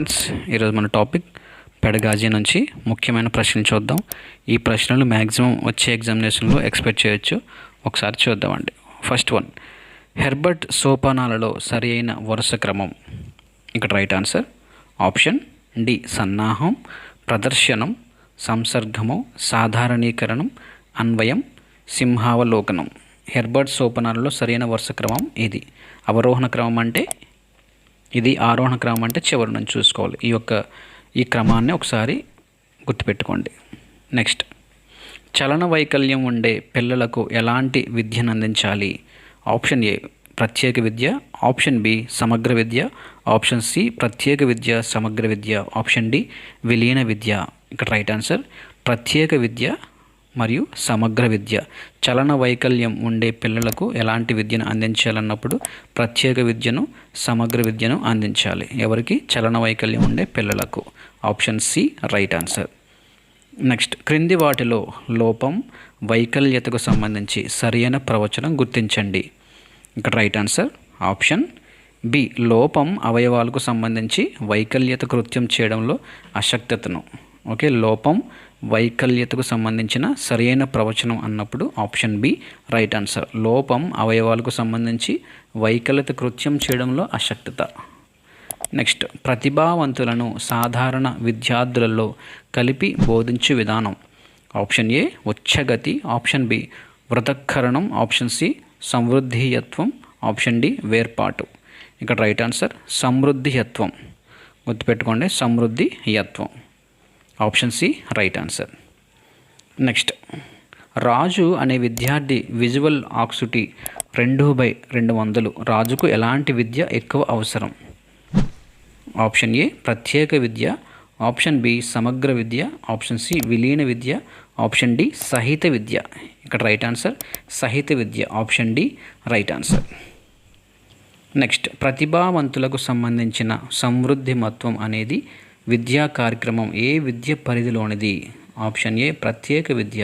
Friends, ఈరోజు మన topic pedagogy నుంచి ముఖ్యమైన ప్రశ్నలు చూద్దాం. ఈ ప్రశ్నలు మ్యాక్సిమం వచ్చే ఎగ్జామినేషన్లో ఎక్స్పెక్ట్ చేయొచ్చు. ఒకసారి చూద్దామండి. ఫస్ట్ వన్, హెర్బర్ట్ సోపానాలలో సరి అయిన వరుస క్రమం. ఇక్కడ రైట్ ఆన్సర్ ఆప్షన్ డి, సన్నాహం, ప్రదర్శనం, సంసర్గము, సాధారణీకరణం, అన్వయం, సింహావలోకనం. హెర్బర్ట్ సోపానాలలో సరైన వరుస క్రమం ఇది. అవరోహణ క్రమం అంటే ఇది, ఆరోహణ క్రమం అంటే చివరి నుంచి చూసుకోవాలి. ఈ క్రమాన్ని ఒకసారి గుర్తుపెట్టుకోండి. నెక్స్ట్, చలన వైకల్యం ఉండే పిల్లలకు ఎలాంటి విద్యను అందించాలి? ఆప్షన్ ఏ ప్రత్యేక విద్య, ఆప్షన్ బి సమగ్ర విద్య, ఆప్షన్ సి ప్రత్యేక విద్య సమగ్ర విద్య, ఆప్షన్ డి విలీన విద్య. ఇక్కడ రైట్ ఆన్సర్ ప్రత్యేక విద్య మరియు సమగ్ర విద్య. చలన వైకల్యం ఉండే పిల్లలకు ఎలాంటి విద్యను అందించాలన్నప్పుడు ప్రత్యేక విద్యను, సమగ్ర విద్యను అందించాలి. ఎవరికి? చలన వైకల్యం ఉండే పిల్లలకు. Option C right answer. Next, క్రింది వాటిలో లోపం, వైకల్యతకు సంబంధించి సరైన ప్రవచనం గుర్తించండి. ఇక్కడ రైట్ ఆన్సర్ ఆప్షన్ బి, లోపం అవయవాలకు సంబంధించి వైకల్యత కృత్యం చేయడంలో అశక్తతను. ఓకే, లోపం వైకల్యతకు సంబంధించిన సరైన ప్రవచనం అన్నప్పుడు ఆప్షన్ బి రైట్ ఆన్సర్. లోపం అవయవాలకు సంబంధించి వైకల్యత కృత్యం చేయడంలో అశక్తత. నెక్స్ట్, ప్రతిభావంతులను సాధారణ విద్యార్థులలో కలిపి బోధించే విధానం. ఆప్షన్ ఏ ఉచ్చగతి, ఆప్షన్ బి వృతక్కరణం, ఆప్షన్ సి సమృద్ధియత్వం, ఆప్షన్ డి వేర్పాటు. ఇక్కడ రైట్ ఆన్సర్ సమృద్ధియత్వం. గుర్తుపెట్టుకోండి, సమృద్ధియత్వం. Option C right answer. Next, Raju అనే విద్యార్థి విజువల్ ఆక్సిటీ 2/200. రాజుకు ఎలాంటి విద్య ఎక్కువ అవసరం? ఆప్షన్ ఏ ప్రత్యేక విద్య, ఆప్షన్ బి సమగ్ర విద్య, ఆప్షన్ సి విలీన విద్య, ఆప్షన్ డి సహిత విద్య. ఇక్కడ రైట్ ఆన్సర్ సహిత విద్య. Option D right answer. Next, ప్రతిభావంతులకు సంబంధించిన సమృద్ధిమత్వం అనేది విద్యా కార్యక్రమం ఏ విద్య పరిధిలోనిది? ఆప్షన్ ఏ ప్రత్యేక విద్య,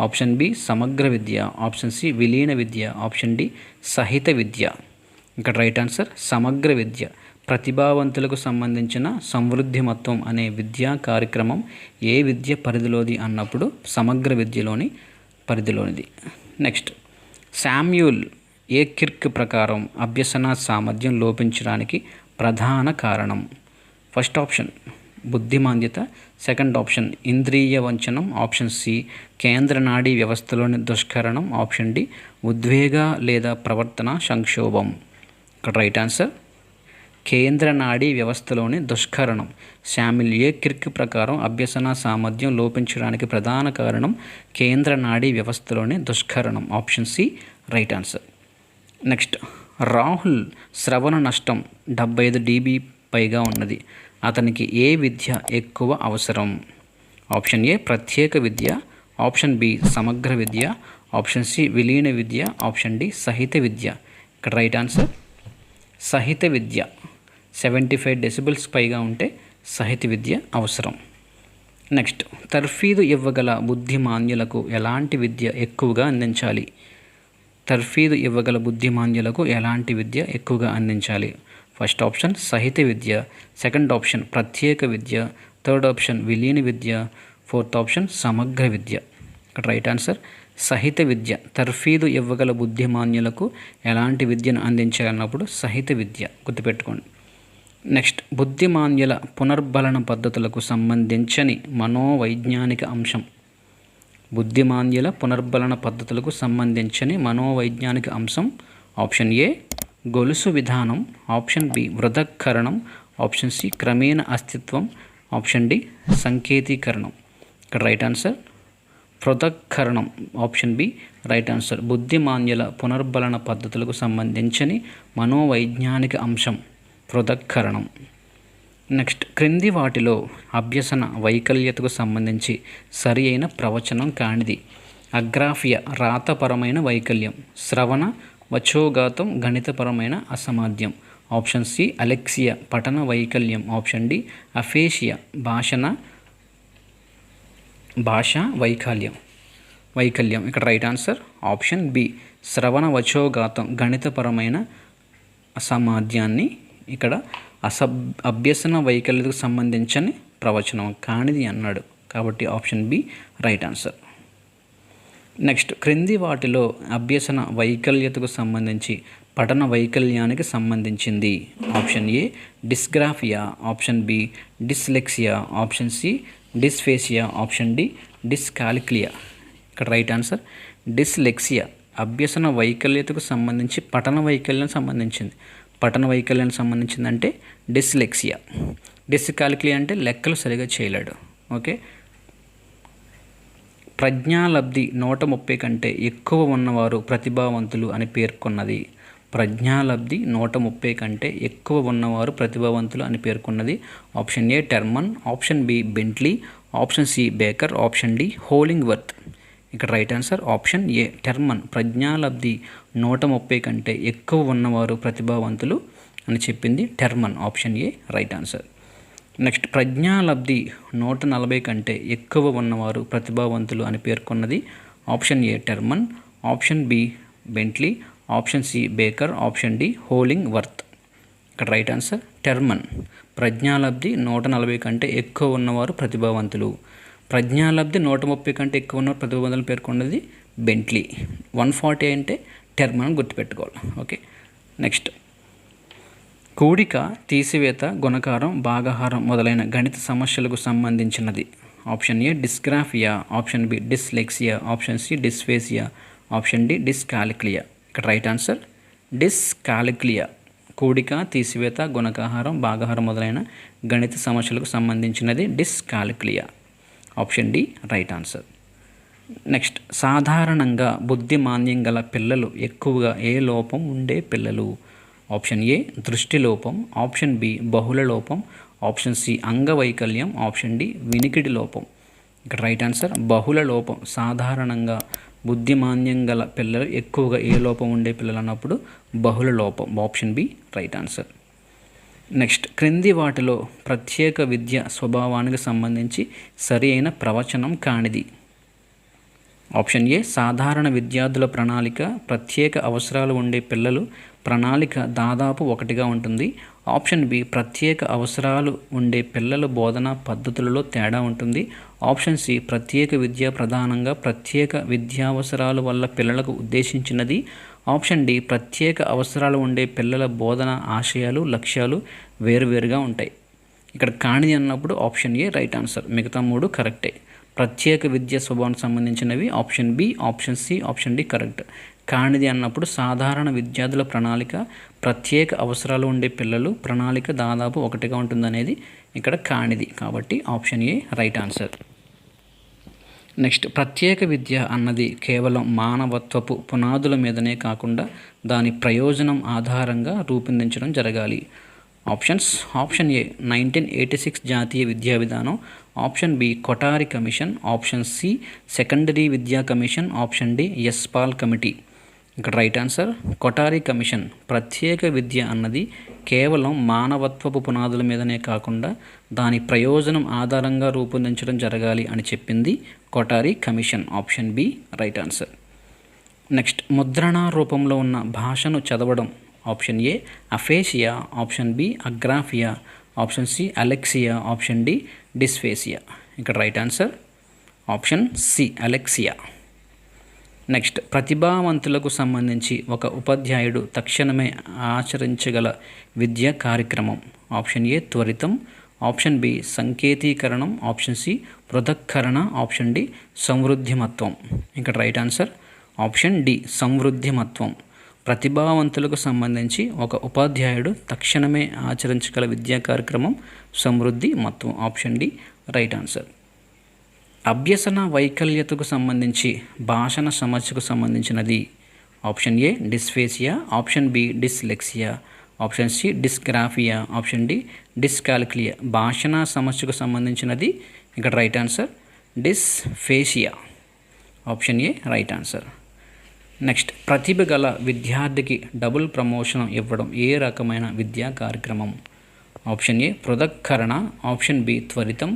ఆప్షన్ బి సమగ్ర విద్య, ఆప్షన్ సి విలీన విద్య, ఆప్షన్ డి సహిత విద్య. ఇక్కడ రైట్ ఆన్సర్ సమగ్ర విద్య. ప్రతిభావంతులకు సంబంధించిన సమృద్ధిమత్వం అనే విద్యా కార్యక్రమం ఏ విద్య పరిధిలోది అన్నప్పుడు సమగ్ర విద్యలోని పరిధిలోనిది. నెక్స్ట్, శామ్యూల్ ఏ కిర్క్ ప్రకారం అభ్యసన సామర్థ్యం లోపించడానికి ప్రధాన కారణం? ఫస్ట్ ఆప్షన్ బుద్ధిమాంద్యత, సెకండ్ ఆప్షన్ ఇంద్రియ వంచనం, ఆప్షన్ సి కేంద్ర నాడీ వ్యవస్థలోని దుష్కరణం, ఆప్షన్ డి ఉద్వేగ లేదా ప్రవర్తన సంక్షోభం. ఇక్కడ రైట్ ఆన్సర్ కేంద్ర నాడీ వ్యవస్థలోని దుష్కరణం. శామ్యూల్ ఏ కిర్క్ ప్రకారం అభ్యసన సామర్థ్యం లోపించడానికి ప్రధాన కారణం కేంద్ర నాడీ వ్యవస్థలోని దుష్కరణం. Option C right answer. Next, Rahul శ్రవణ నష్టం 75 dB పైగా ఉన్నది. అతనికి ఏ విద్య ఎక్కువ అవసరం? ఆప్షన్ ఏ ప్రత్యేక విద్య, ఆప్షన్ బి సమగ్ర విద్య, ఆప్షన్ సి విలీన విద్య, ఆప్షన్ డి సహిత విద్య. ఇక్కడ రైట్ ఆన్సర్ సహిత విద్య. 75 decibels పైగా ఉంటే సహిత విద్య అవసరం. నెక్స్ట్, తర్ఫీదు ఇవ్వగల బుద్ధిమాంద్యులకు ఎలాంటి విద్య ఎక్కువగా అందించాలి? తర్ఫీదు ఇవ్వగల బుద్ధిమాంద్యులకు ఎలాంటి విద్య ఎక్కువగా అందించాలి? ఫస్ట్ ఆప్షన్ సహిత విద్య, సెకండ్ ఆప్షన్ ప్రత్యేక విద్య, థర్డ్ ఆప్షన్ విలీన విద్య, ఫోర్త్ ఆప్షన్ సమగ్ర విద్య. ఇక్కడ రైట్ ఆన్సర్ సహిత విద్య. తర్ఫీదు ఇవ్వగల బుద్ధిమాన్యులకు ఎలాంటి విద్యను అందించాలన్నప్పుడు సహిత విద్య. గుర్తుపెట్టుకోండి. నెక్స్ట్, బుద్ధిమాన్యుల పునర్బలన పద్ధతులకు సంబంధించని మనోవైజ్ఞానిక అంశం. బుద్ధిమాంద్యుల పునర్బలన పద్ధతులకు సంబంధించని మనోవైజ్ఞానిక అంశం. ఆప్షన్ ఏ గొలుసు విధానం, ఆప్షన్ బి వృతక్కరణం, ఆప్షన్ సి క్రమేణ అస్తిత్వం, ఆప్షన్ డి సంకేతీకరణం. ఇక్కడ రైట్ ఆన్సర్ పృథక్కరణం. Option B right answer. బుద్ధిమాంద్యుల పునర్బలన పద్ధతులకు సంబంధించని మనోవైజ్ఞానిక అంశం పృథక్కరణం. నెక్స్ట్, క్రింది వాటిలో అభ్యసన వైకల్యతకు సంబంధించి సరి అయిన ప్రవచనం కానిది? అగ్రాఫియా రాతపరమైన వైకల్యం, శ్రవణ వచోగాతం గణితపరమైన అసామర్థ్యం, ఆప్షన్ సి అలెక్సియా పఠన వైకల్యం, ఆప్షన్ డి అఫేషియా భాషా వైకల్యం. ఇక్కడ రైట్ ఆన్సర్ ఆప్షన్ బి శ్రవణ వచోగాతం గణితపరమైన అసామర్థ్యాన్ని ఇక్కడ అభ్యసన వైకల్యతకు సంబంధించని ప్రవచనం కానిది అన్నాడు. కాబట్టి option B right answer. Next, క్రింది వాటిలో అభ్యసన వైకల్యతకు సంబంధించి పఠన వైకల్యానికి సంబంధించింది. Option A dysgraphia, option B dyslexia, option C dysphasia, option D dyscalculia. ఇక్కడ రైట్ ఆన్సర్ డిస్లెక్సియా. అభ్యసన వైకల్యతకు సంబంధించి పఠన వైకల్యం సంబంధించింది. పఠన వైకల్యానికి సంబంధించిందంటే డిస్లెక్సియా. డిస్కాలిక్లియా అంటే లెక్కలు సరిగా చేయలేడు. ఓకే. ప్రజ్ఞాలబ్ధి 130 కంటే ఎక్కువ ఉన్నవారు ప్రతిభావంతులు అని పేర్కొన్నది. ప్రజ్ఞాలబ్ధి 130 కంటే ఎక్కువ ఉన్నవారు ప్రతిభావంతులు అని పేర్కొన్నది. Option A Terman, option B Bentley, option C Baker, option D Hollingworth. ఇక్కడ right answer option A Terman. ప్రజ్ఞాలబ్ధి 130 కంటే ఎక్కువ ఉన్నవారు ప్రతిభావంతులు అని చెప్పింది Terman. Option A right answer. Next, ప్రజ్ఞాలబ్ధి 140 కంటే ఎక్కువ ఉన్నవారు ప్రతిభావంతులు అని పేర్కొన్నది. Option A Terman, option B Bentley, option C Baker, option D Hollingworth. ఇక్కడ రైట్ ఆన్సర్ టెర్మన్. ప్రజ్ఞాలబ్ధి 140 కంటే ఎక్కువ ఉన్నవారు ప్రతిభావంతులు. ప్రజ్ఞాలబ్ధి 130 కంటే ఎక్కువ ఉన్నవారు ప్రతిభావంతులు పేర్కొన్నది బెంట్లీ. 140 అంటే టెర్మన్ గుర్తుపెట్టుకోవాలి. ఓకే. నెక్స్ట్, కూడిక, తీసివేత, గుణకారం, భాగాహారం మొదలైన గణిత సమస్యలకు సంబంధించినది. Option A dysgraphia, option B dyslexia, option C dysphasia, option D dyscalculia. ఇక్కడ రైట్ ఆన్సర్ డిస్కాలిక్లియా. కూడిక, తీసివేత, గుణకాహారం, భాగాహారం మొదలైన గణిత సమస్యలకు సంబంధించినది dyscalculia. Option D right answer. Next, సాధారణంగా బుద్ధిమాంద్యం గల పిల్లలు ఎక్కువగా ఏ లోపం ఉండే పిల్లలు. ఆప్షన్ ఏ దృష్టి లోపం, ఆప్షన్ బి బహుళ లోపం, ఆప్షన్ సి అంగవైకల్యం, ఆప్షన్ డి వినికిడి లోపం. ఇక్కడ రైట్ ఆన్సర్ బహుళ లోపం. సాధారణంగా బుద్ధిమాంద్యం గల పిల్లలు ఎక్కువగా ఏ లోపం ఉండే పిల్లలు అన్నప్పుడు బహుళ లోపం. Option B right answer. Next, క్రింది వాటిలో ప్రత్యేక విద్య స్వభావానికి సంబంధించి సరి అయిన ప్రవచనం కానిది. ఆప్షన్ ఏ సాధారణ విద్యార్థుల ప్రణాళిక, ప్రత్యేక అవసరాలు ఉండే పిల్లలు ప్రణాళిక దాదాపు ఒకటిగా ఉంటుంది. ఆప్షన్ బి ప్రత్యేక అవసరాలు ఉండే పిల్లల బోధనా పద్ధతులలో తేడా ఉంటుంది. ఆప్షన్ సి ప్రత్యేక విద్య ప్రధానంగా ప్రత్యేక విద్యావసరాల వల్ల పిల్లలకు ఉద్దేశించినది. ఆప్షన్ డి ప్రత్యేక అవసరాలు ఉండే పిల్లల బోధన ఆశయాలు, లక్ష్యాలు వేరువేరుగా ఉంటాయి. ఇక్కడ కానిది అన్నప్పుడు ఆప్షన్ ఏ రైట్ ఆన్సర్. మిగతా మూడు కరెక్టే. ప్రత్యేక విద్య స్వభావానికి సంబంధించినవి option B, option C, option D correct. కానిది అన్నప్పుడు సాధారణ విద్యార్థుల ప్రణాళిక, ప్రత్యేక అవసరాలు ఉండే పిల్లలు ప్రణాళిక దాదాపు ఒకటిగా ఉంటుందనేది ఇక్కడ కానిది. కాబట్టి option A right answer. Next, ప్రత్యేక విద్య అన్నది కేవలం మానవత్వపు పునాదుల మీదనే కాకుండా దాని ప్రయోజనం ఆధారంగా రూపొందించడం జరగాలి. ఆప్షన్స్: ఆప్షన్ ఏ 1986 జాతీయ విద్యా విధానం, option B Kothari commission, option C secondary విద్యా commission, option D Yashpal committee. ఇక్కడ రైట్ ఆన్సర్ కొఠారి కమిషన్. ప్రత్యేక విద్య అన్నది కేవలం మానవత్వపు పునాదుల మీదనే కాకుండా దాని ప్రయోజనం ఆధారంగా రూపొందించడం జరగాలి అని చెప్పింది Kothari commission. Option B right answer. Next, ముద్రణా రూపంలో ఉన్న భాషను చదవడం. Option A aphasia, option B agraphia, option C alexia, option D dysphasia. ఇక్కడ right answer option C alexia. Next, ప్రతిభావంతులకు సంబంధించి ఒక ఉపాధ్యాయుడు తక్షణమే ఆచరించగల విద్యా కార్యక్రమం. ఆప్షన్ ఏ త్వరితం, ఆప్షన్ బి సంకేతీకరణం, ఆప్షన్ సి పృథక్కరణ, ఆప్షన్ డి సంవృద్ధిమత్వం. ఇక్కడ రైట్ ఆన్సర్ ఆప్షన్ డి సంవృద్ధిమత్వం. ప్రతిభావంతులకు సంబంధించి ఒక ఉపాధ్యాయుడు తక్షణమే ఆచరించగల విద్యా కార్యక్రమం సమృద్ధిమత్వం. Option D right answer. అభ్యసన వైకల్యతకు సంబంధించి భాషణ సమస్యకు సంబంధించినది. Option A dysphasia, option B dyslexia, option C dysgraphia, option D dyscalculia. భాషణ సమస్యకు సంబంధించినది ఇక్కడ right answer dysphasia. Option A right answer. Next, ప్రతిభ గల విద్యార్థికి డబుల్ ప్రమోషన్ ఇవ్వడం ఏ రకమైన విద్యా కార్యక్రమం. ఆప్షన్ ఏ పృథక్కరణ, ఆప్షన్ బి త్వరితం,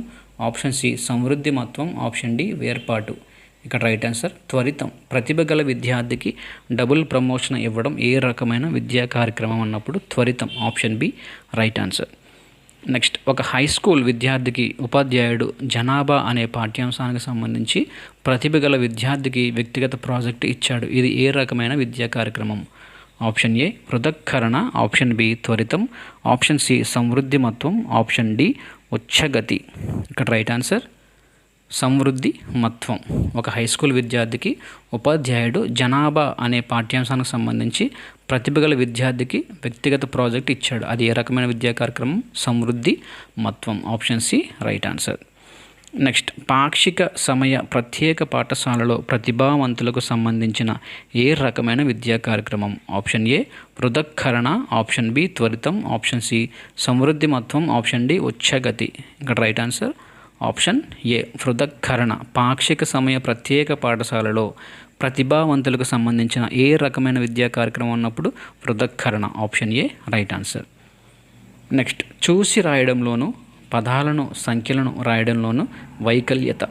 ఆప్షన్ సి సమృద్ధిమత్వం, ఆప్షన్ డి వేర్పాటు. ఇక్కడ రైట్ ఆన్సర్. త్వరితం, ప్రతిభ గల విద్యార్థికి డబుల్ ప్రమోషన్ ఇవ్వడం ఏ రకమైన విద్యా కార్యక్రమం అన్నప్పుడు త్వరితం. Option B right answer. Next, ఒక హై స్కూల్ విద్యార్థికి ఉపాధ్యాయుడు జనాభా అనే పాఠ్యాంశానికి సంబంధించి ప్రతిభ గల విద్యార్థికి వ్యక్తిగత ప్రాజెక్టు ఇచ్చాడు. ఇది ఏ రకమైన విద్యా కార్యక్రమం? ఆప్షన్ ఏ పృథక్కరణ, ఆప్షన్ బి త్వరితం, ఆప్షన్ సి సమృద్ధిమత్వం, ఆప్షన్ డి ఉచ్చగతి. ఇక్కడ రైట్ ఆన్సర్ సమృద్ధిమత్వం. ఒక హై స్కూల్ విద్యార్థికి ఉపాధ్యాయుడు జనాభా అనే పాఠ్యాంశానికి సంబంధించి ప్రతిభ గల విద్యార్థికి వ్యక్తిగత ప్రాజెక్ట్ ఇచ్చాడు. అది ఏ రకమైన విద్యా కార్యక్రమం? సమృద్ధిమత్వం. Option C right answer. Next, పాక్షిక సమయ ప్రత్యేక పాఠశాలలో ప్రతిభావంతులకు సంబంధించిన ఏ రకమైన విద్యా కార్యక్రమం? ఆప్షన్ ఏ పృథక్కరణ, ఆప్షన్ బి త్వరితం, ఆప్షన్ సి సమృద్ధిమత్వం, ఆప్షన్ డి ఉచ్చగతి. ఇక్కడ రైట్ ఆన్సర్ ఆప్షన్ ఏ పృథక్కరణ. పాక్షిక సమయ ప్రత్యేక పాఠశాలలో ప్రతిభావంతులకు సంబంధించిన ఏ రకమైన విద్యా కార్యక్రమం అన్నప్పుడు పృథక్కరణ. Option A right answer. Next, చూసి రాయడంలోను పదాలను సంఖ్యలను రాయడంలోను వైకల్యత.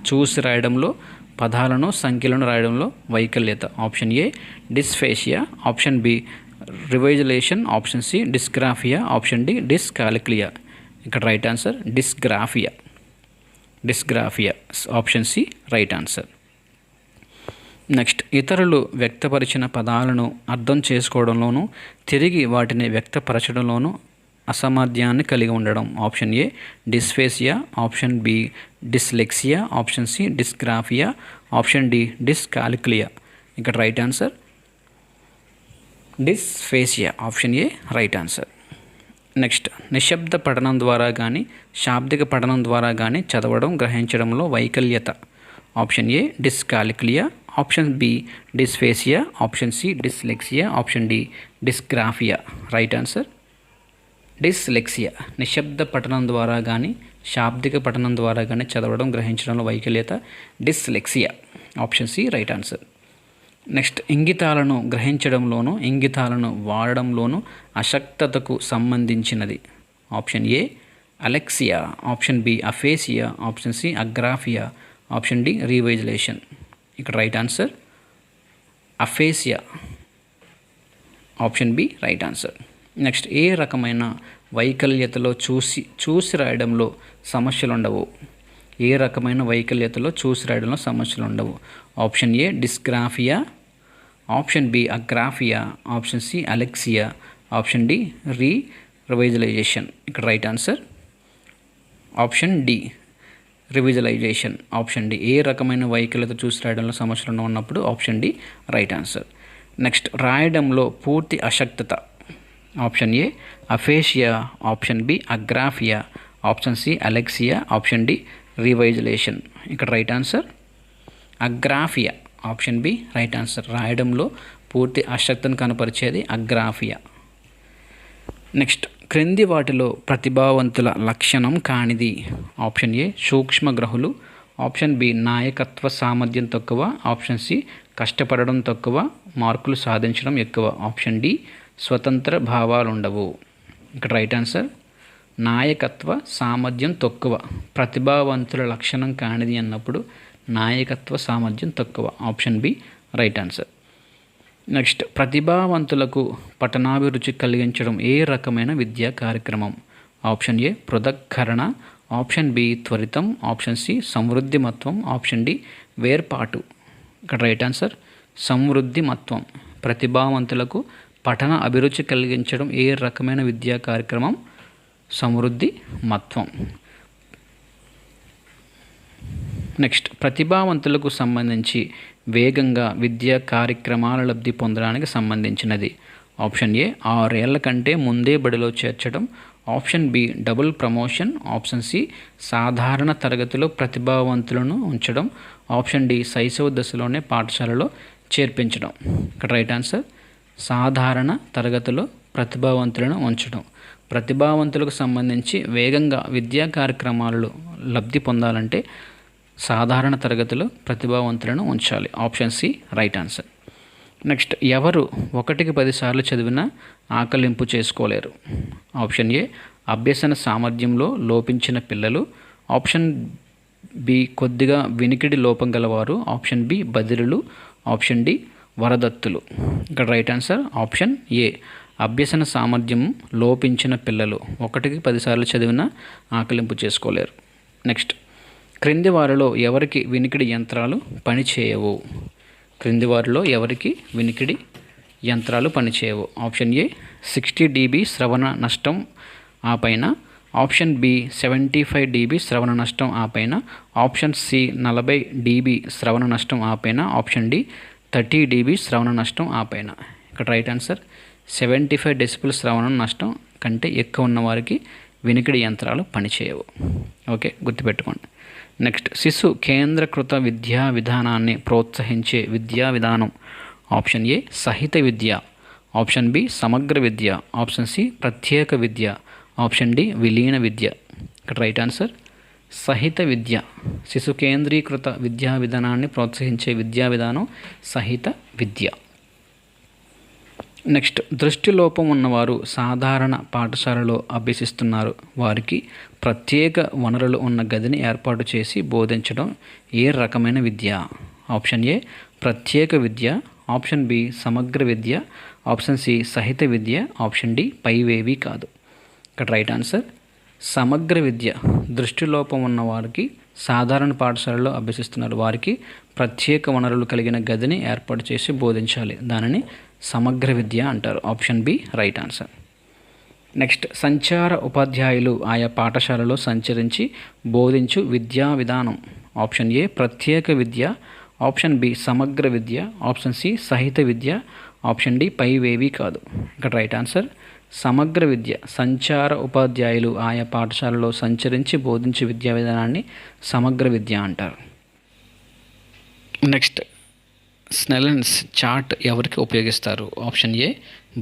చూసి రాయడంలో పదాలను సంఖ్యలను రాయడంలో వైకల్యత. Option A dysphasia, option B revisualisation, option C dysgraphia, option D dyscalculia. ఇక్కడ right answer dysgraphia. Option C right answer. Next, ఇతరులు వ్యక్తపరిచిన పదాలను అర్థం చేసుకోవడంలోనూ తిరిగి వాటిని వ్యక్తపరచడంలోనూ అసామర్థ్యాన్ని కలిగి ఉండడం. Option A dysphasia, option B dyslexia, option C dysgraphia, option D dyscalculia. ఇక్కడ right answer dysphasia. Option A right answer. Next, నిశ్శబ్ద పఠనం ద్వారా కానీ శాబ్దిక పఠనం ద్వారా కానీ చదవడం గ్రహించడంలో వైకల్యత. Option A dyscalculia, option B dysphasia, option C dyslexia, option D dysgraphia. Right answer dyslexia. నిశ్శబ్ద పఠనం ద్వారా కానీ శాబ్దిక పఠనం ద్వారా కానీ చదవడం గ్రహించడంలో వైకల్యత dyslexia. Option C right answer. Next, ఇంగితాలను గ్రహించడంలోనూ ఇంగితాలను వాడడంలోనూ అశక్తతకు సంబంధించినది. Option A alexia, option B aphasia, option C agraphia, option D revisualisation. ఇక్కడ right answer aphasia. Option B right answer. Next, ఏ రకమైన వైకల్యతలో చూసి రాయడంలో సమస్యలు ఉండవు? ఏ రకమైన వైకల్యతలో చూసి రాయడంలో సమస్యలు ఉండవు? Option A dysgraphia, option B agraphia, option C alexia, option D revisualisation. ఇక్కడ right answer option D revisualisation. Option D. ఏ రకమైన వైకల్యత చూసి రాయడంలో సమస్యలు ఉన్నప్పుడు option D right answer. Next, రాయడంలో పూర్తి అశక్తత. Option A aphasia, option B agraphia, option C alexia, option D revisualisation. ఇక్కడ right answer agraphia. Option B right answer. రాయడంలో పూర్తి అశక్తను కనపరిచేది అగ్రాఫియా. నెక్స్ట్, క్రింది వాటిలో ప్రతిభావంతుల లక్షణం కానిది. ఆప్షన్ ఏ సూక్ష్మగ్రహులు, ఆప్షన్ బి నాయకత్వ సామర్థ్యం తక్కువ, ఆప్షన్ సి కష్టపడడం తక్కువ, మార్కులు సాధించడం ఎక్కువ, ఆప్షన్ డి స్వతంత్ర భావాలు ఉండవు. ఇక్కడ రైట్ ఆన్సర్ నాయకత్వ సామర్థ్యం తక్కువ. ప్రతిభావంతుల లక్షణం కానిది అన్నప్పుడు నాయకత్వ సామర్థ్యం తక్కువ. Option B right answer. Next, ప్రతిభావంతులకు పఠనాభిరుచి కలిగించడం ఏ రకమైన విద్యా కార్యక్రమం? ఆప్షన్ ఏ పృథక్కరణ, ఆప్షన్ బి త్వరితం, ఆప్షన్ సి సమృద్ధిమత్వం, ఆప్షన్ డి వేర్పాటు. ఇక్కడ రైట్ ఆన్సర్ సమృద్ధిమత్వం. ప్రతిభావంతులకు పఠన అభిరుచి కలిగించడం ఏ రకమైన విద్యా కార్యక్రమం? సమృద్ధిమత్వం. నెక్స్ట్, ప్రతిభావంతులకు సంబంధించి వేగంగా విద్యా కార్యక్రమాల లబ్ధి పొందడానికి సంబంధించినది. ఆప్షన్ ఏ 6 ఏళ్ల కంటే ముందే బడిలో చేర్చడం, option B double promotion, option C సాధారణ తరగతిలో ప్రతిభావంతులను ఉంచడం, ఆప్షన్ డి శైశవ దశలోనే పాఠశాలలో చేర్పించడం. ఇక్కడ రైట్ ఆన్సర్ సాధారణ తరగతిలో ప్రతిభావంతులను ఉంచడం. ప్రతిభావంతులకు సంబంధించి వేగంగా విద్యా కార్యక్రమాలలో లబ్ధి పొందాలంటే సాధారణ తరగతిలో ప్రతిభావంతులను ఉంచాలి. Option C right answer. Next, ఎవరు 1కి 10 సార్లు చదివినా ఆకలింపు చేసుకోలేరు? ఆప్షన్ ఏ అభ్యసన సామర్థ్యంలో లోపించిన పిల్లలు, ఆప్షన్ బి కొద్దిగా వినికిడి లోపం గలవారు, ఆప్షన్ బి బదిరులు, ఆప్షన్ డి వరదత్తులు. ఇక్కడ రైట్ ఆన్సర్ ఆప్షన్ ఏ అభ్యసన సామర్థ్యం లోపించిన పిల్లలు. 1కి 10 సార్లు చదివినా ఆకలింపు చేసుకోలేరు. నెక్స్ట్, క్రింది వారిలో ఎవరికి వినికిడి యంత్రాలు పనిచేయవు? క్రింది వారిలో ఎవరికి వినికిడి యంత్రాలు పనిచేయవు? ఆప్షన్ ఏ 60 dB శ్రవణ నష్టం ఆ పైన, ఆప్షన్ బి 75 dB శ్రవణ నష్టం ఆ పైన, ఆప్షన్ సి 40 dB శ్రవణ నష్టం ఆ పైన, ఆప్షన్ డి 30 dB శ్రవణ నష్టం ఆ పైన. ఇక్కడ రైట్ ఆన్సర్ 75 డెసిబెల్ శ్రవణ నష్టం కంటే ఎక్కువ ఉన్న వారికి వినికిడి యంత్రాలు పనిచేయవు. ఓకే, గుర్తుపెట్టుకోండి. నెక్స్ట్, శిశు కేంద్రీకృత విద్యా విధానాన్ని ప్రోత్సహించే విద్యా విధానం. ఆప్షన్ ఏ సహిత విద్య, ఆప్షన్ బి సమగ్ర విద్య, ఆప్షన్ సి ప్రత్యేక విద్య, ఆప్షన్ డి విలీన విద్య. ఇక్కడ రైట్ ఆన్సర్ సహిత విద్య. శిశు కేంద్రీకృత విద్యా విధానాన్ని ప్రోత్సహించే విద్యా విధానం సహిత విద్య. నెక్స్ట్, దృష్టిలోపం ఉన్నవారు సాధారణ పాఠశాలలో అభ్యసిస్తున్నారు. వారికి ప్రత్యేక వనరులు ఉన్న గదిని ఏర్పాటు చేసి బోధించడం ఏ రకమైన విద్య? ఆప్షన్ ఏ ప్రత్యేక విద్య, ఆప్షన్ బి సమగ్ర విద్య, ఆప్షన్ సి సహిత విద్య, ఆప్షన్ డి పైవేవి కాదు. ఇక్కడ రైట్ ఆన్సర్ సమగ్ర విద్య. దృష్టిలోపం ఉన్న వారికి సాధారణ పాఠశాలలో అభ్యసిస్తున్నారు. వారికి ప్రత్యేక వనరులు కలిగిన గదిని ఏర్పాటు చేసి బోధించాలి. దానిని సమగ్ర విద్య అంటారు. Option B right answer. Next, సంచార ఉపాధ్యాయులు ఆయా పాఠశాలలో సంచరించి బోధించు విద్యా విధానం. ఆప్షన్ ఏ ప్రత్యేక విద్య, ఆప్షన్ బి సమగ్ర విద్య, ఆప్షన్ సి సహిత విద్య, ఆప్షన్ డి పైవేవి కాదు. ఇక్కడ రైట్ ఆన్సర్ సమగ్ర విద్య. సంచార ఉపాధ్యాయులు ఆయా పాఠశాలలో సంచరించి బోధించే విద్యా విధానాన్ని సమగ్ర విద్య అంటారు. నెక్స్ట్, స్నెల్లన్స్ చార్ట్ ఎవరికి ఉపయోగిస్తారు? ఆప్షన్ ఏ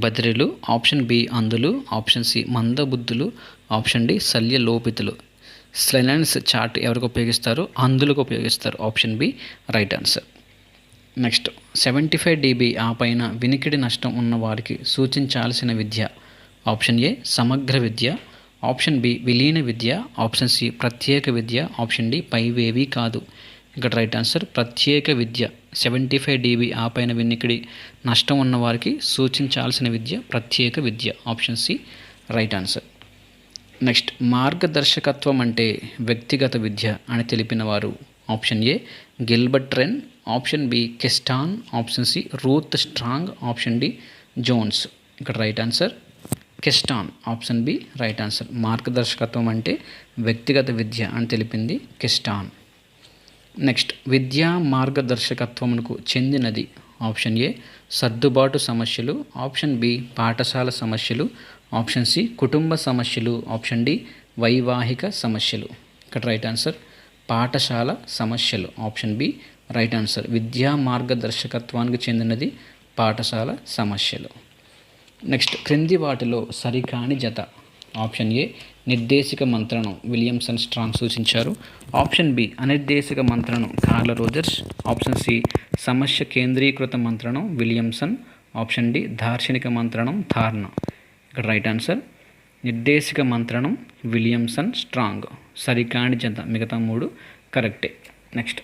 బదిరీలు, ఆప్షన్ బి అంధులు, ఆప్షన్ సి మందబుద్ధులు, ఆప్షన్ డి శల్య లోపితులు. స్నెల్లన్స్ చార్ట్ ఎవరికి ఉపయోగిస్తారు? అంధులకు ఉపయోగిస్తారు. Option B right answer. Next, 75 dB ఆ పైన వినికిడి నష్టం ఉన్న వారికి సూచించాల్సిన విద్య. ఆప్షన్ ఏ సమగ్ర విద్య, ఆప్షన్ బి విలీన విద్య, ఆప్షన్ సి ప్రత్యేక విద్య, ఆప్షన్ డి పైవేవి కాదు. ఇక్కడ రైట్ ఆన్సర్ ప్రత్యేక విద్య. 75 dB ఆ పైన వినికిడి నష్టం ఉన్న వారికి సూచించాల్సిన విద్య ప్రత్యేక విద్య. Option C right answer. Next, మార్గదర్శకత్వం అంటే వ్యక్తిగత విద్య అని తెలిపిన వారు. Option A Gilbert Wrenn, option B కెస్టాన్, option C Ruth Strang, option D Jones. ఇక్కడ రైట్ ఆన్సర్ కెస్టాన్. Option B right answer. మార్గదర్శకత్వం అంటే వ్యక్తిగత విద్య అని తెలిపింది కెస్టాన్. నెక్స్ట్, విద్యా మార్గదర్శకత్వమునకు చెందినది. ఆప్షన్ ఏ సర్దుబాటు సమస్యలు, ఆప్షన్ బి పాఠశాల సమస్యలు, ఆప్షన్ సి కుటుంబ సమస్యలు, ఆప్షన్ డి వైవాహిక సమస్యలు. ఇక్కడ రైట్ ఆన్సర్ పాఠశాల సమస్యలు. Option B right answer. విద్యా మార్గదర్శకత్వానికి చెందినది పాఠశాల సమస్యలు. నెక్స్ట్, క్రింది వాటిలో సరికాని జత. ఆప్షన్ ఏ నిర్దేశిక మంత్రణం విలియమ్సన్ స్ట్రాంగ్ సూచించారు. ఆప్షన్ బి అనిర్దేశిక మంత్రణం కార్ల్ రోజర్స్, ఆప్షన్ సి సమస్య కేంద్రీకృత మంత్రణం విలియమ్సన్, ఆప్షన్ డి దార్శనిక మంత్రణం థార్న్. ఇక్కడ రైట్ ఆన్సర్ నిర్దేశిక మంత్రణం విలియమ్సన్ స్ట్రాంగ్. సరికాని జత మిగతా 3 కరెక్టే. నెక్స్ట్,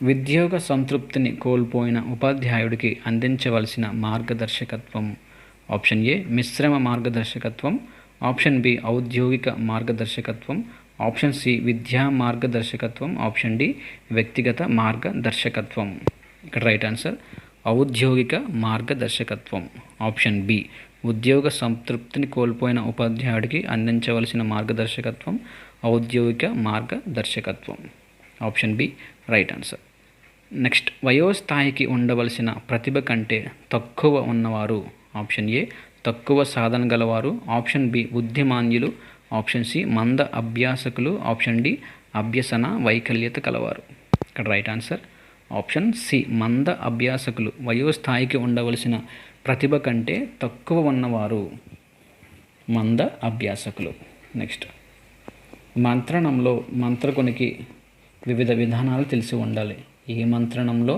ఉద్యోగ సంతృప్తిని కోల్పోయిన ఉపాధ్యాయుడికి అందించవలసిన మార్గదర్శకత్వం. ఆప్షన్ ఏ మిశ్రమ మార్గదర్శకత్వం, ఆప్షన్ బి ఔద్యోగిక మార్గదర్శకత్వం, ఆప్షన్ సి విద్యా మార్గదర్శకత్వం, ఆప్షన్ డి వ్యక్తిగత మార్గదర్శకత్వం. ఇక్కడ రైట్ ఆన్సర్ ఔద్యోగిక మార్గదర్శకత్వం. ఆప్షన్ బి ఉద్యోగ సంతృప్తిని కోల్పోయిన ఉపాధ్యాయుడికి అందించవలసిన మార్గదర్శకత్వం ఔద్యోగిక మార్గదర్శకత్వం. Option B right answer. Next, వయోస్థాయికి ఉండవలసిన ప్రతిభ కంటే తక్కువ ఉన్నవారు. ఆప్షన్ ఏ తక్కువ సాధన గలవారు, ఆప్షన్ బి బుద్ధిమాన్యులు, ఆప్షన్ సి మంద అభ్యాసకులు, ఆప్షన్ డి అభ్యసన వైకల్యత కలవారు. ఇక్కడ రైట్ ఆన్సర్ ఆప్షన్ సి మంద అభ్యాసకులు. వయోస్థాయికి ఉండవలసిన ప్రతిభ కంటే తక్కువ ఉన్నవారు మంద అభ్యాసకులు. నెక్స్ట్, మంత్రణంలో మంత్రకునికి వివిధ విధానాలు తెలిసి ఉండాలి. ఏ మంత్రణంలో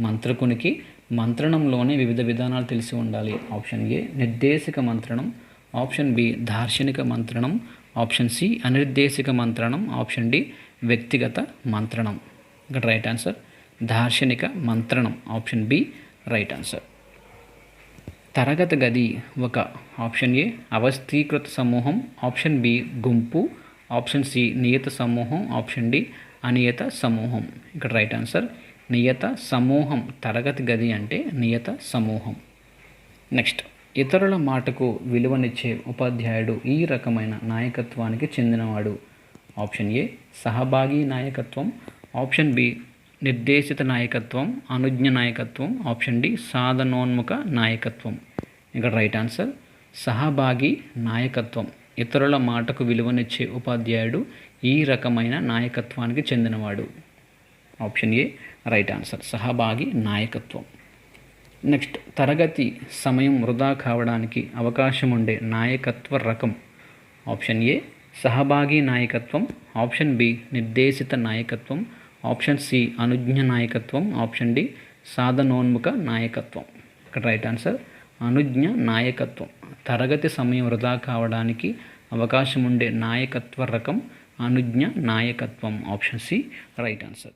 మంత్రకునికి మంత్రణంలోనే వివిధ విధానాలు తెలిసి ఉండాలి. ఆప్షన్ ఏ నిర్దేశిక మంత్రణం, ఆప్షన్ బి దార్శనిక మంత్రణం, ఆప్షన్ సి అనిర్దేశిక మంత్రణం, ఆప్షన్ డి వ్యక్తిగత మంత్రణం. ఇక్కడ రైట్ ఆన్సర్ దార్శనిక మంత్రణం. Option B right answer. తరగతి గది ఒక ఆప్షన్ ఏ అవస్థీకృత సమూహం, ఆప్షన్ బి గుంపు, ఆప్షన్ సి నియత సమూహం, ఆప్షన్ డి అనియత సమూహం. ఇక్కడ రైట్ ఆన్సర్ నియత సమూహం. తరగతి గది అంటే నియత సమూహం. నెక్స్ట్, ఇతరుల మాటకు విలువనిచ్చే ఉపాధ్యాయుడు ఈ రకమైన నాయకత్వానికి చెందినవాడు. ఆప్షన్ ఏ సహభాగి నాయకత్వం, ఆప్షన్ బి నిర్దేశిత నాయకత్వం, అనుజ్ఞ నాయకత్వం, ఆప్షన్ డి సాధనోన్ముఖ నాయకత్వం. ఇక్కడ రైట్ ఆన్సర్ సహభాగి నాయకత్వం. ఇతరుల మాటకు విలువనిచ్చే ఉపాధ్యాయుడు ఈ రకమైన నాయకత్వానికి చెందినవాడు. ఆప్షన్ ఏ రైట్ ఆన్సర్ సహభాగి నాయకత్వం. నెక్స్ట్, తరగతి సమయం వృధా కావడానికి అవకాశం ఉండే నాయకత్వ రకం. ఆప్షన్ ఏ సహభాగి నాయకత్వం, ఆప్షన్ బి నిర్దేశిత నాయకత్వం, ఆప్షన్ సి అనుజ్ఞ నాయకత్వం, ఆప్షన్ డి సాధనోన్ముఖ నాయకత్వం. ఇక్కడ రైట్ ఆన్సర్ అనుజ్ఞ నాయకత్వం. తరగతి సమయం వృధా కావడానికి అవకాశం ఉండే నాయకత్వ రకం అనుజ్ఞ నాయకత్వం. Option C right answer.